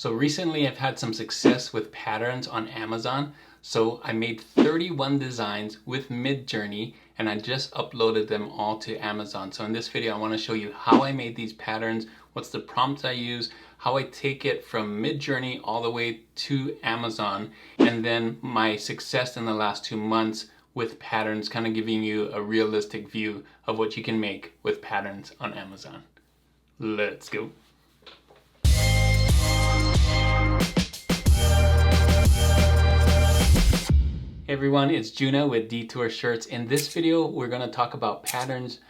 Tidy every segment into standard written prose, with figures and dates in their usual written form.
So recently I've had some success with patterns on Amazon. So I made 31 designs with MidJourney and I just uploaded them all to Amazon. So in this video I want to show you how I made these patterns, what's the prompts I use, how I take it from MidJourney all the way to Amazon, and then my success in the last 2 months with patterns, kind of giving you a realistic view of what you can make with patterns on Amazon. Let's go. Hey everyone, it's Juna with Detour Shirts. In this video, we're going to talk about patterns,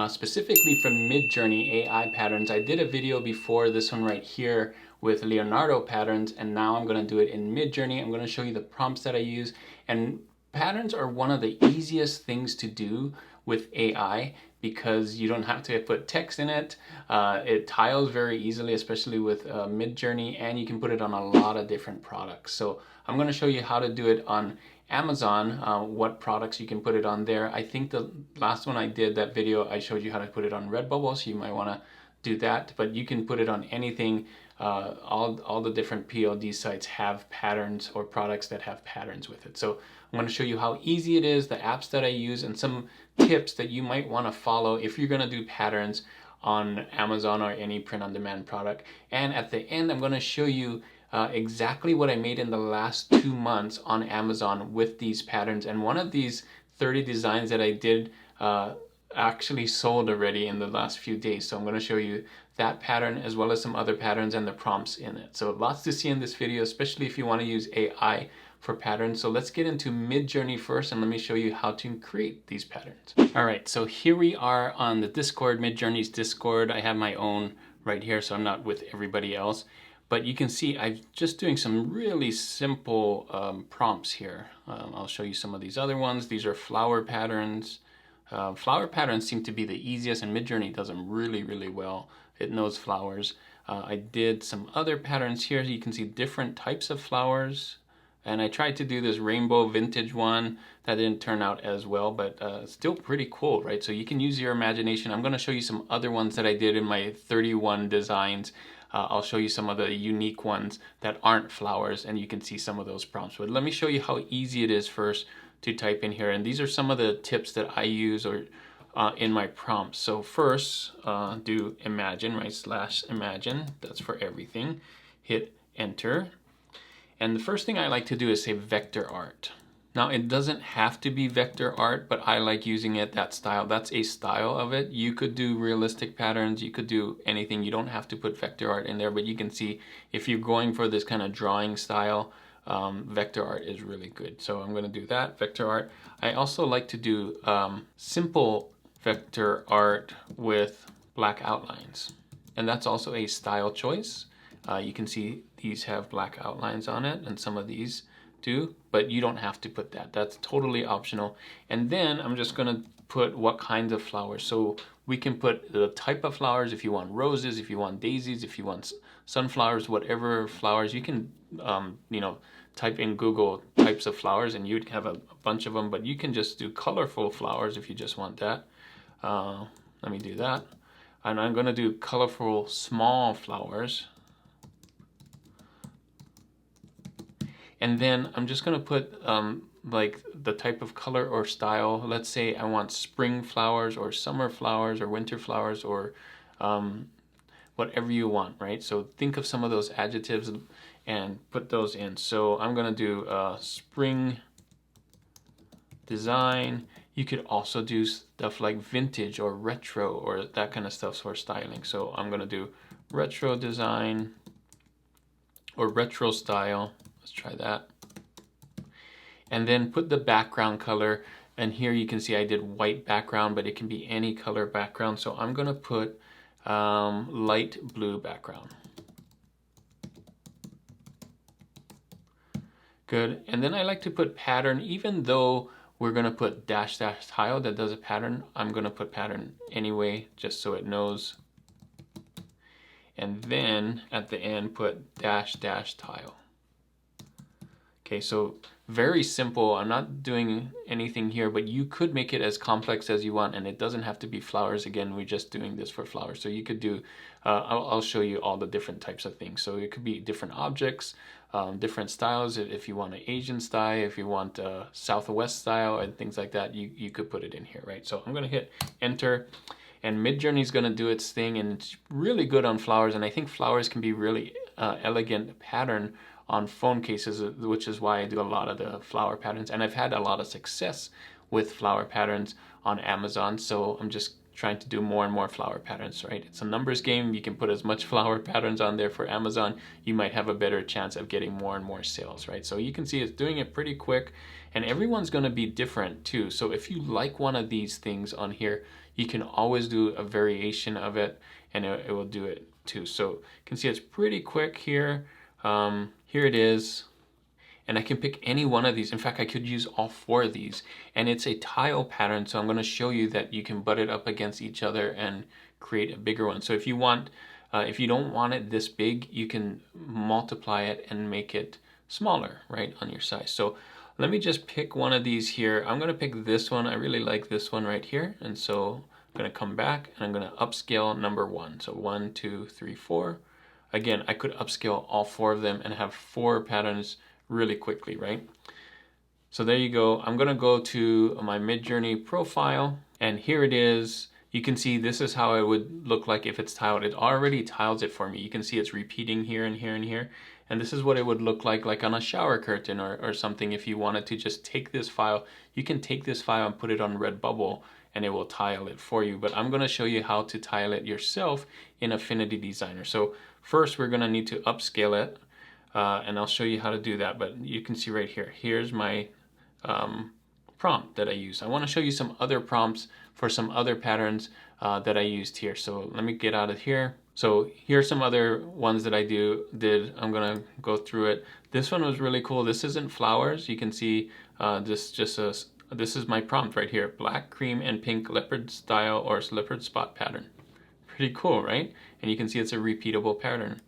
specifically from MidJourney AI patterns. I did a video before this one right here with Leonardo patterns, and now I'm going to do it in MidJourney. I'm going to show you the prompts that I use. And patterns are one of the easiest things to do with AI because you don't have to put text in it. It tiles very easily, especially with MidJourney, and you can put it on a lot of different products. So I'm going to show you how to do it on Amazon, what products you can put it on there. I think the last one I did, that video, I showed you how to put it on Redbubble, so you might want to do that, but you can put it on anything. All the different PLD sites have patterns or products that have patterns with it. So I'm going to show you how easy it is, the apps that I use, and some tips that you might want to follow if you're going to do patterns on Amazon or any print-on-demand product. And at the end, I'm going to show you exactly what I made in the last 2 months on Amazon with these patterns. And one of these 30 designs that I did actually sold already in the last few days. So I'm going to show you that pattern as well as some other patterns and the prompts in it. So lots to see in this video, especially if you want to use AI for patterns. So let's get into MidJourney first and let me show you how to create these patterns. All right, so here we are on the Discord, MidJourney's Discord. I have my own right here, so I'm not with everybody else. But you can see I'm just doing some really simple prompts here. I'll show you some of these other ones. These are flower patterns. Flower patterns seem to be the easiest, and MidJourney does them really, really well. It knows flowers. I did some other patterns here. You can see different types of flowers. And I tried to do this rainbow vintage one. That didn't turn out as well, but still pretty cool, right? So you can use your imagination. I'm going to show you some other ones that I did in my 31 designs. I'll show you some of the unique ones that aren't flowers, and you can see some of those prompts. But let me show you how easy it is first to type in here. And these are some of the tips that I use or in my prompts. So first, do imagine, right? / imagine, that's for everything. Hit enter. And the first thing I like to do is say vector art. Now it doesn't have to be vector art, but I like using it, that style. That's a style of it. You could do realistic patterns, you could do anything. You don't have to put vector art in there, but you can see if you're going for this kind of drawing style, vector art is really good. So I'm going to do that, vector art. I also like to do simple vector art with black outlines. And that's also a style choice. You can see these have black outlines on it, and some of these do, but you don't have to put that. That's totally optional. And then I'm just going to put what kinds of flowers. So we can put the type of flowers, if you want roses, if you want daisies, if you want sunflowers, whatever flowers. You can, type in Google types of flowers and you'd have a bunch of them, but you can just do colorful flowers if you just want that. Let me do that. And I'm going to do colorful small flowers. And then I'm just going to put like the type of color or style. Let's say I want spring flowers or summer flowers or winter flowers or whatever you want, right? So think of some of those adjectives and put those in. So I'm going to do spring design. You could also do stuff like vintage or retro or that kind of stuff for styling. So I'm going to do retro design or retro style. Let's try that. And then put the background color. And here you can see I did white background, but it can be any color background. So I'm going to put light blue background. Good. And then I like to put pattern, even though we're going to put dash dash tile that does a pattern. I'm going to put pattern anyway, just so it knows. And then at the end, put dash dash tile. Okay, so very simple. I'm not doing anything here, but you could make it as complex as you want, and it doesn't have to be flowers. Again, we're just doing this for flowers. So you could do, I'll show you all the different types of things. So it could be different objects, different styles. If you want an Asian style, if you want a Southwest style and things like that, you could put it in here, right? So I'm gonna hit enter. And MidJourney is going to do its thing, and it's really good on flowers. And I think flowers can be really elegant pattern on phone cases, which is why I do a lot of the flower patterns. And I've had a lot of success with flower patterns on Amazon. So I'm just trying to do more and more flower patterns, right? It's a numbers game. You can put as much flower patterns on there for Amazon. You might have a better chance of getting more and more sales, right? So you can see it's doing it pretty quick, and everyone's going to be different too. So if you like one of these things on here, you can always do a variation of it, and it will do it too. So you can see it's pretty quick here. Here it is. And I can pick any one of these. In fact, I could use all 4 of these. And it's a tile pattern, so I'm going to show you that you can butt it up against each other and create a bigger one. So if you want, if you don't want it this big, you can multiply it and make it smaller, right, on your size. So let me just pick one of these here. I'm going to pick this one. I really like this one right here. And so I'm going to come back and I'm going to upscale number 1. So 1, 2, 3, 4. Again, I could upscale all 4 of them and have 4 patterns really quickly, right? So there you go. I'm gonna go to my MidJourney profile, and here it is. You can see this is how it would look like if it's tiled. It already tiles it for me. You can see it's repeating here and here and here. And this is what it would look like on a shower curtain or something. If you wanted to just take this file, you can take this file and put it on Redbubble and it will tile it for you. But I'm gonna show you how to tile it yourself in Affinity Designer. So first we're gonna need to upscale it. And I'll show you how to do that, but you can see right here. Here's my prompt that I use. I want to show you some other prompts for some other patterns that I used here. So let me get out of here. So here's some other ones that I did. I'm gonna go through it. This one was really cool. This isn't flowers. You can see this is my prompt right here: black, cream, and pink leopard style or leopard spot pattern. Pretty cool, right? And you can see it's a repeatable pattern.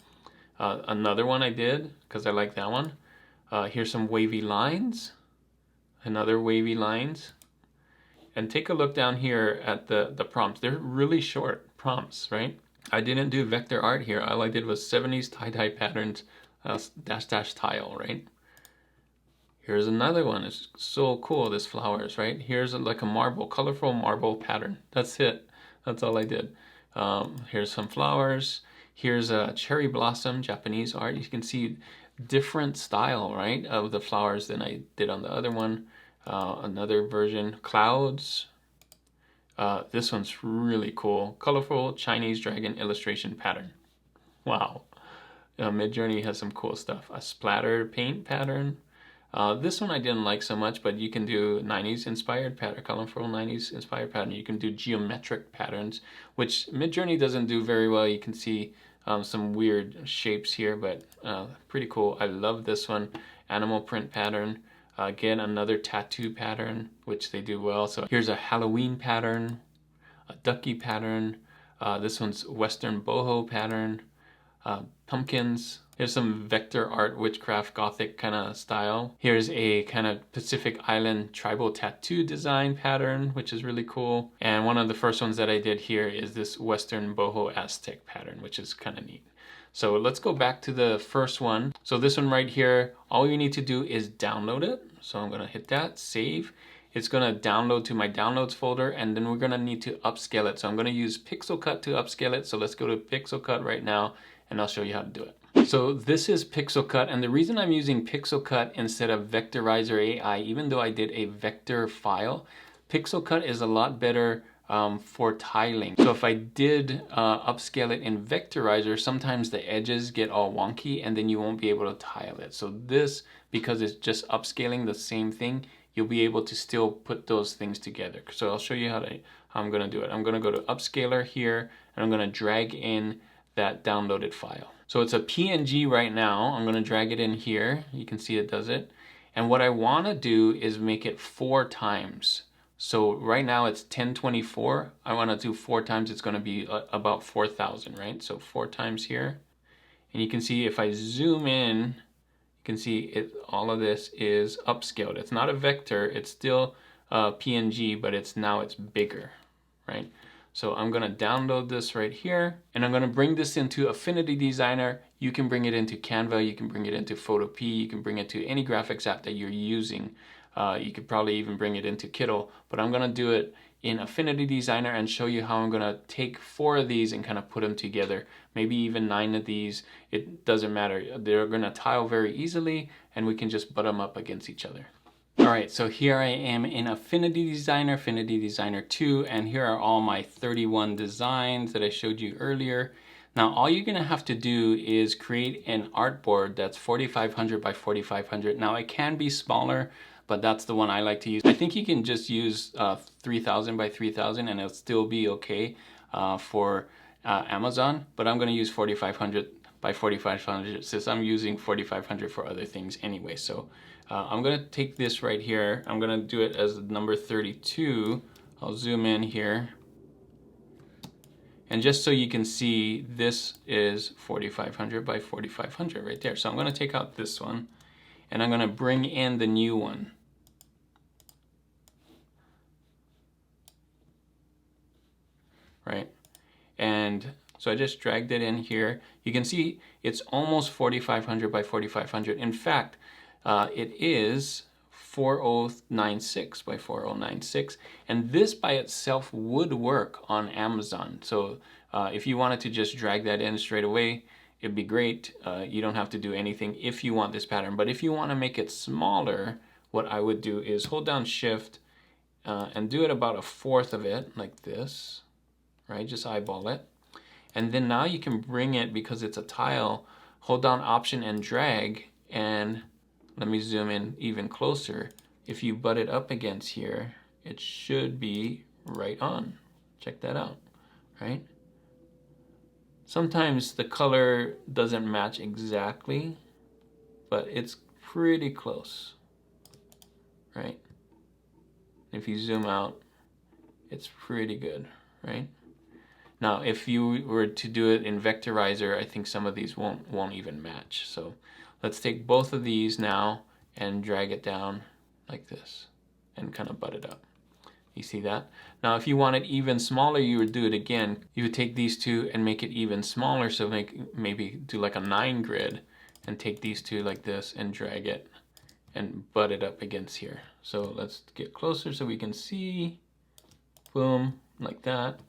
Another one I did, because I like that one. Here's some wavy lines. Another wavy lines. And take a look down here at the prompts. They're really short prompts, right? I didn't do vector art here. All I did was 70s tie-dye patterns, dash tile, right? Here's another one. It's so cool, this flowers, right? Here's like a marble, colorful marble pattern. That's it. That's all I did. Here's some flowers. Here's a cherry blossom, Japanese art. You can see different style, right, of the flowers than I did on the other one. Another version, clouds. This one's really cool. Colorful Chinese dragon illustration pattern. Wow. MidJourney has some cool stuff. A splatter paint pattern. This one I didn't like so much, but you can do 90s inspired pattern, colorful 90s inspired pattern. You can do geometric patterns, which MidJourney doesn't do very well. You can see some weird shapes here, but pretty cool. I love this one. Animal print pattern. Again, another tattoo pattern, which they do well. So here's a Halloween pattern, a ducky pattern. This one's Western boho pattern. Pumpkins. Here's some vector art, witchcraft, gothic kind of style. Here's a kind of Pacific Island tribal tattoo design pattern, which is really cool. And one of the first ones that I did here is this Western boho Aztec pattern, which is kind of neat. So let's go back to the first one. So this one right here, all you need to do is download it. So I'm gonna hit that, save. It's gonna download to my downloads folder, and then we're gonna need to upscale it. So I'm gonna use Pixel Cut to upscale it. So let's go to Pixel Cut right now, and I'll show you how to do it. So this is Pixel Cut, and the reason I'm using Pixel Cut instead of Vectorizer AI, even though I did a vector file, Pixel Cut is a lot better for tiling. So if I did upscale it in Vectorizer, sometimes the edges get all wonky and then you won't be able to tile it. So this, because it's just upscaling the same thing, you'll be able to still put those things together. So I'll show you how I'm gonna do it. I'm gonna go to Upscaler here, and I'm gonna drag in that downloaded file. So it's a PNG right now. I'm gonna drag it in here. You can see it does it. And what I wanna do is make it 4 times. So right now it's 1024. I wanna do 4 times. It's gonna be about 4,000, right? So 4 times here. And you can see if I zoom in, you can see all of this is upscaled. It's not a vector, it's still PNG, but now it's bigger, right? So I'm gonna download this right here, and I'm gonna bring this into Affinity Designer. You can bring it into Canva, you can bring it into Photopea, you can bring it to any graphics app that you're using. You could probably even bring it into Kittl, but I'm gonna do it in Affinity Designer and show you how I'm gonna take 4 of these and kind of put them together. Maybe even 9 of these, it doesn't matter. They're gonna tile very easily, and we can just butt them up against each other. All right, so here I am in Affinity Designer 2, and here are all my 31 designs that I showed you earlier. Now, all you're gonna have to do is create an artboard that's 4,500 by 4,500. Now, it can be smaller, but that's the one I like to use. I think you can just use 3,000 by 3,000 and it'll still be okay for Amazon, but I'm gonna use 4,500 by 4,500 since I'm using 4,500 for other things anyway. So I'm gonna take this right here. I'm gonna do it as number 32. I'll zoom in here. And just so you can see, this is 4,500 by 4,500 right there. So I'm gonna take out this one and I'm gonna bring in the new one. Right? And so I just dragged it in here. You can see it's almost 4,500 by 4,500. In fact, it is 4096 by 4096, and this by itself would work on Amazon. So if you wanted to just drag that in straight away, it'd be great. You don't have to do anything if you want this pattern, but if you want to make it smaller, what I would do is hold down Shift and do it about 1/4 of it, like this, right? Just eyeball it. And then now you can bring it, because it's a tile, hold down Option and drag, and let me zoom in even closer. If you butt it up against here, it should be right on. Check that out, right? Sometimes the color doesn't match exactly, but it's pretty close, right? If you zoom out, it's pretty good, right? Now, if you were to do it in Vectorizer, I think some of these won't even match. So let's take both of these now and drag it down like this and kind of butt it up. You see that? Now, if you want it even smaller, you would do it again. You would take these two and make it even smaller. So maybe do like a 9 grid and take these two like this and drag it and butt it up against here. So let's get closer so we can see. Boom, like that.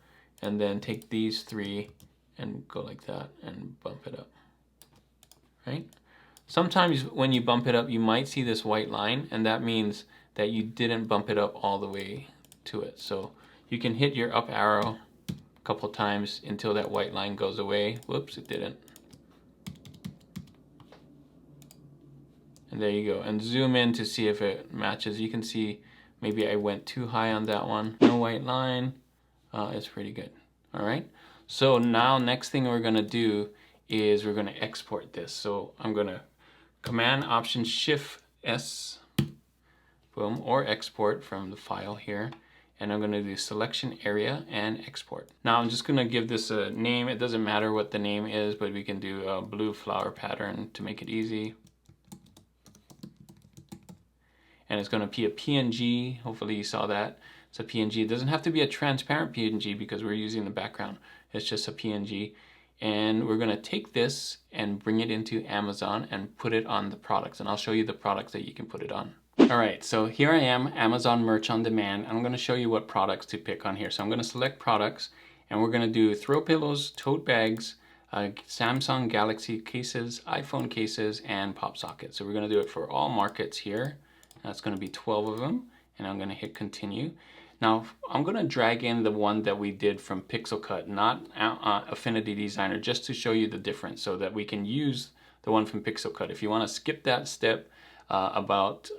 And then take these 3 and go like that and bump it up, right? Sometimes when you bump it up, you might see this white line, and that means that you didn't bump it up all the way to it. So you can hit your up arrow a couple times until that white line goes away. Whoops, it didn't. And there you go. And zoom in to see if it matches. You can see maybe I went too high on that one. No white line. It's pretty good. All right. So now next thing we're going to do is we're going to export this. So I'm going to Command Option Shift S, boom, or export from the file here. And I'm going to do selection area and export. Now I'm just going to give this a name. It doesn't matter what the name is, but we can do a blue flower pattern to make it easy. And it's going to be a PNG. Hopefully you saw that. It's a PNG. It doesn't have to be a transparent PNG because we're using the background. It's just a PNG. And we're going to take this and bring it into Amazon and put it on the products. And I'll show you the products that you can put it on. All right, so here I am, Amazon Merch on Demand. I'm going to show you what products to pick on here. So I'm going to select products, and we're going to do throw pillows, tote bags, Samsung Galaxy cases, iPhone cases, and pop sockets. So we're going to do it for all markets here. That's going to be 12 of them, and I'm going to hit continue. Now, I'm going to drag in the one that we did from Pixelcut, not Affinity Designer, just to show you the difference so that we can use the one from Pixelcut. If you want to skip that step about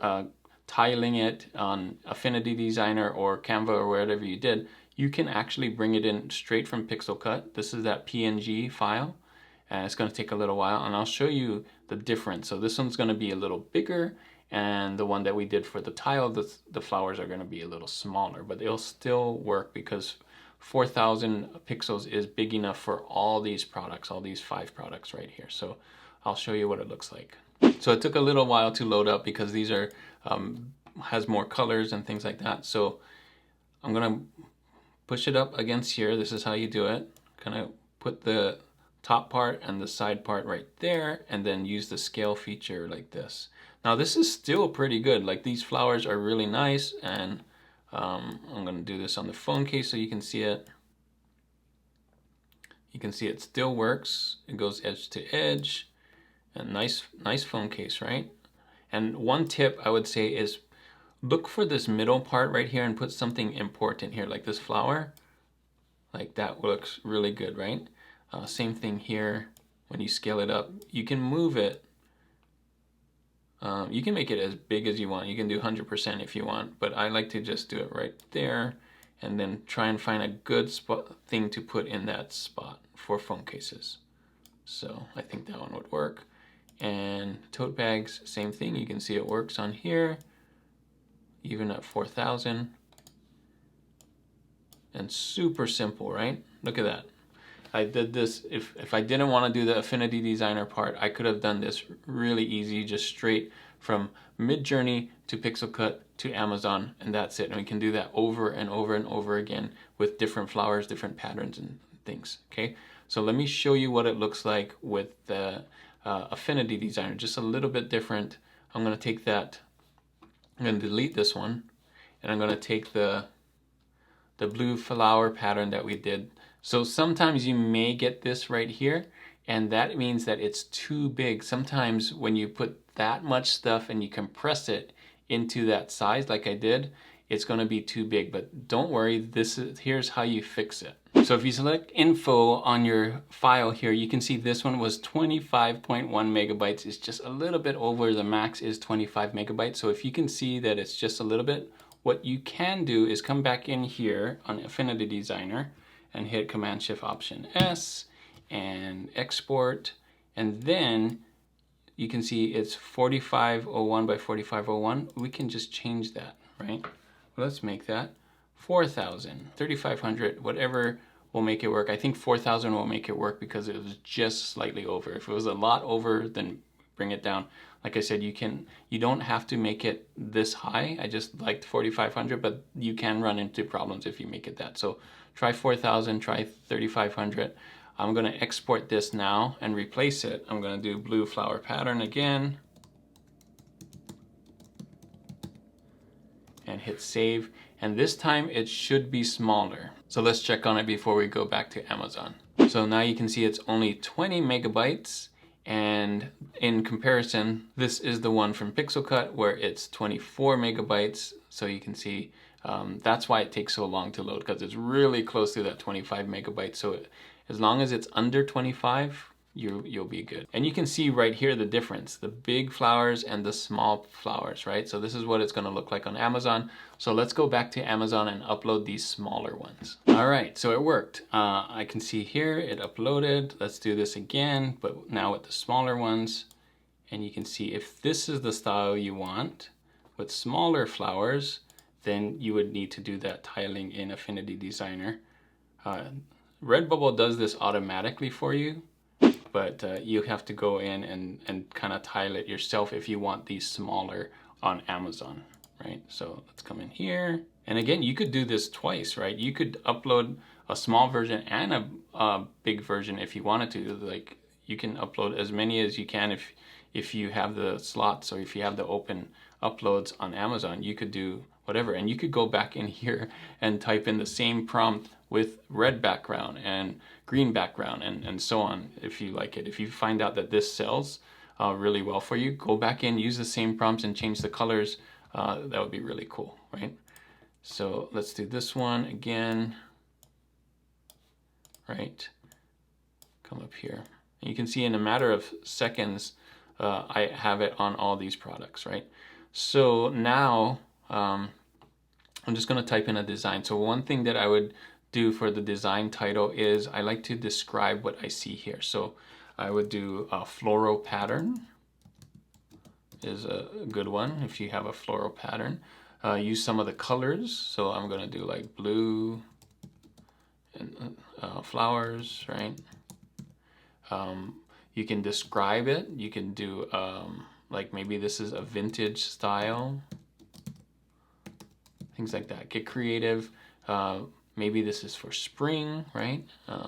tiling it on Affinity Designer or Canva or wherever you did, you can actually bring it in straight from Pixelcut. This is that PNG file, and it's going to take a little while, and I'll show you the difference. So this one's going to be a little bigger, and the one that we did for the tile, the flowers are going to be a little smaller, but they'll still work because 4,000 pixels is big enough for all these products, all these 5 products right here. So I'll show you what it looks like. So it took a little while to load up because these are has more colors and things like that. So I'm gonna push it up against here. This is how you do it. Kind of put the top part and the side part right there, and then use the scale feature like this. Now this is still pretty good. Like, these flowers are really nice, and I'm gonna do this on the phone case so you can see it. You can see it still works. It goes edge to edge, and nice phone case, right? And one tip I would say is look for this middle part right here and put something important here, like this flower. Like, that looks really good, right? Same thing here. When you scale it up, you can move it. You can make it as big as you want. You can do 100% if you want, but I like to just do it right there, and then try and find a good thing to put in that spot for phone cases. So I think that one would work. And tote bags, same thing. You can see it works on here, even at 4,000. And super simple, right? Look at that. I did this, if I didn't want to do the Affinity Designer part, I could have done this really easy, just straight from MidJourney to Pixelcut to Amazon, and that's it. And we can do that over and over and over again with different flowers, different patterns and things, okay? So let me show you what it looks like with the Affinity Designer, just a little bit different. I'm gonna take that, I'm gonna delete this one, and I'm gonna take the blue flower pattern that we did. So sometimes you may get this right here, and that means that it's too big. Sometimes when you put that much stuff and you compress it into that size like I did, it's gonna be too big, but don't worry, here's how you fix it. So if you select info on your file here, you can see this one was 25.1 megabytes. It's just a little bit over, the max is 25 megabytes. So if you can see that it's just a little bit, what you can do is come back in here on Affinity Designer and hit Command-Shift-Option-S and export, and then you can see it's 4501 by 4501. We can just change that, right? Let's make that 4,000, 3,500, whatever will make it work. I think 4,000 will make it work because it was just slightly over. If it was a lot over, then bring it down. Like I said, you don't have to make it this high. I just liked 4,500, but you can run into problems if you make it that. So try 4,000, try 3,500. I'm gonna export this now and replace it. I'm gonna do blue flower pattern again and hit save. And this time it should be smaller. So let's check on it before we go back to Amazon. So now you can see it's only 20 megabytes. And in comparison, this is the one from Pixelcut where it's 24 megabytes. So you can see that's why it takes so long to load, because it's really close to that 25 megabytes. So as long as it's under 25, you'll be good. And you can see right here the difference, the big flowers and the small flowers, right? So this is what it's gonna look like on Amazon. So let's go back to Amazon and upload these smaller ones. All right, so it worked. I can see here it uploaded. Let's do this again, but now with the smaller ones. And you can see if this is the style you want with smaller flowers, then you would need to do that tiling in Affinity Designer. Redbubble does this automatically for you, but you have to go in and kind of tile it yourself if you want these smaller on Amazon, right? So let's come in here. And again, you could do this twice, right? You could upload a small version and a big version if you wanted to. Like, you can upload as many as you can if you have the slots, or if you have the open uploads on Amazon. You could do whatever, and you could go back in here and type in the same prompt with red background and green background and so on if you like it. If you find out that this sells really well for you, go back in, use the same prompts and change the colors. That would be really cool, right? So let's do this one again, right? Come up here. And you can see in a matter of seconds, I have it on all these products, right? So now I'm just gonna type in a design. So one thing that I would do for the design title is I like to describe what I see here. So I would do a floral pattern is a good one if you have a floral pattern. Use some of the colors. So I'm gonna do like blue and flowers, right? You can describe it. You can do like maybe this is a vintage style, things like that. Get creative. Maybe this is for spring, right?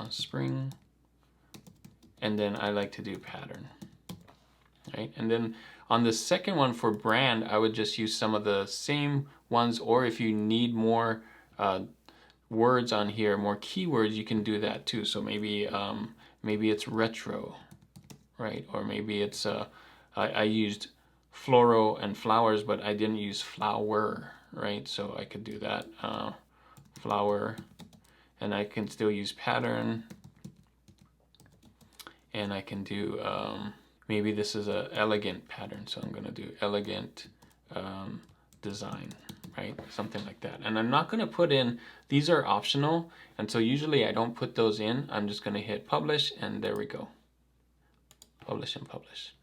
Spring. And then I like to do pattern, right? And then on the second one for brand, I would just use some of the same ones, or if you need more words on here, more keywords, you can do that too. So maybe maybe it's retro, right? Or maybe it's I used floral and flowers, but I didn't use flower, right? So I could do that, flower, and I can still use pattern, and I can do maybe this is a elegant pattern, so I'm gonna do elegant design, right? Something like that. And I'm not gonna put in, these are optional, and so usually I don't put those in. I'm just gonna hit publish, and there we go. Publish and publish.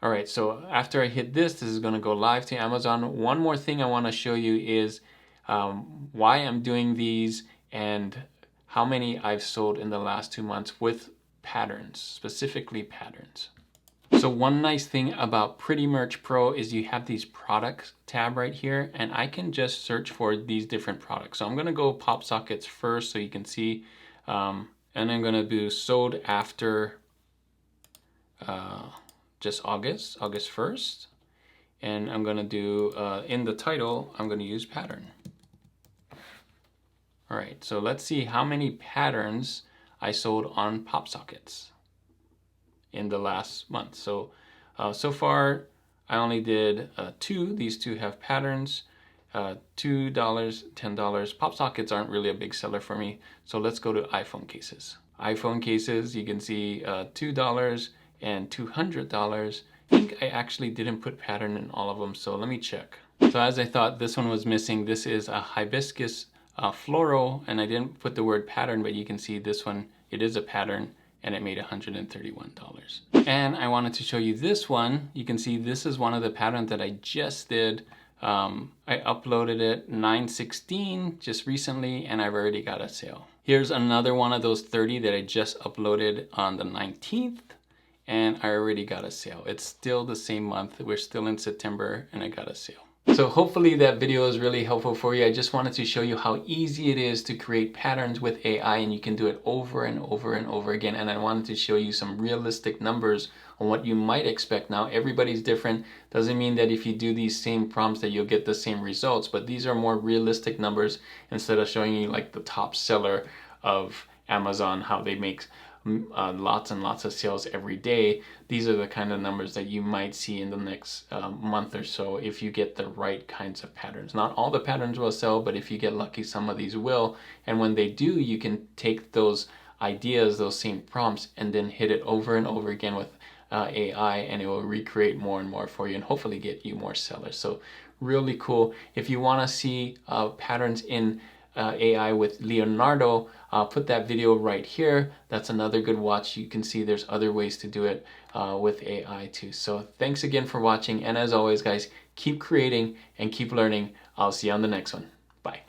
All right, so after I hit this is gonna go live to Amazon. One more thing I wanna show you is why I'm doing these and how many I've sold in the last 2 months with patterns, specifically patterns. So one nice thing about Pretty Merch Pro is you have these products tab right here, and I can just search for these different products. So I'm gonna go pop sockets first so you can see, and I'm gonna do sold after just August 1st. And I'm gonna do, in the title, I'm gonna use pattern. All right, so let's see how many patterns I sold on pop sockets in the last month. So, so far I only did 2. These 2 have patterns, $2, $10. Pop sockets aren't really a big seller for me. So let's go to iPhone cases. iPhone cases, you can see $2 and $200. I think I actually didn't put pattern in all of them, so let me check. So as I thought this one was missing, this is a hibiscus floral, and I didn't put the word pattern, but you can see this one, it is a pattern, and it made $131. And I wanted to show you this one. You can see this is one of the patterns that I just did. I uploaded it 9/16 just recently, and I've already got a sale. Here's another one of those 30 that I just uploaded on the 19th, and I already got a sale. It's still the same month. We're still in September, and I got a sale. So hopefully that video is really helpful for you. I just wanted to show you how easy it is to create patterns with AI, and you can do it over and over and over again. And I wanted to show you some realistic numbers on what you might expect. Now, everybody's different. Doesn't mean that if you do these same prompts that you'll get the same results, but these are more realistic numbers instead of showing you like the top seller of Amazon, how they make lots and lots of sales every day. These are the kind of numbers that you might see in the next month or so if you get the right kinds of patterns. Not all the patterns will sell, but if you get lucky, some of these will. And when they do, you can take those ideas, those same prompts, and then hit it over and over again with AI, and it will recreate more and more for you and hopefully get you more sellers. So really cool. If you want to see patterns in AI with Leonardo, I'll put that video right here. That's another good watch. You can see there's other ways to do it with AI too. So thanks again for watching, and as always guys, keep creating and keep learning. I'll see you on the next one. Bye.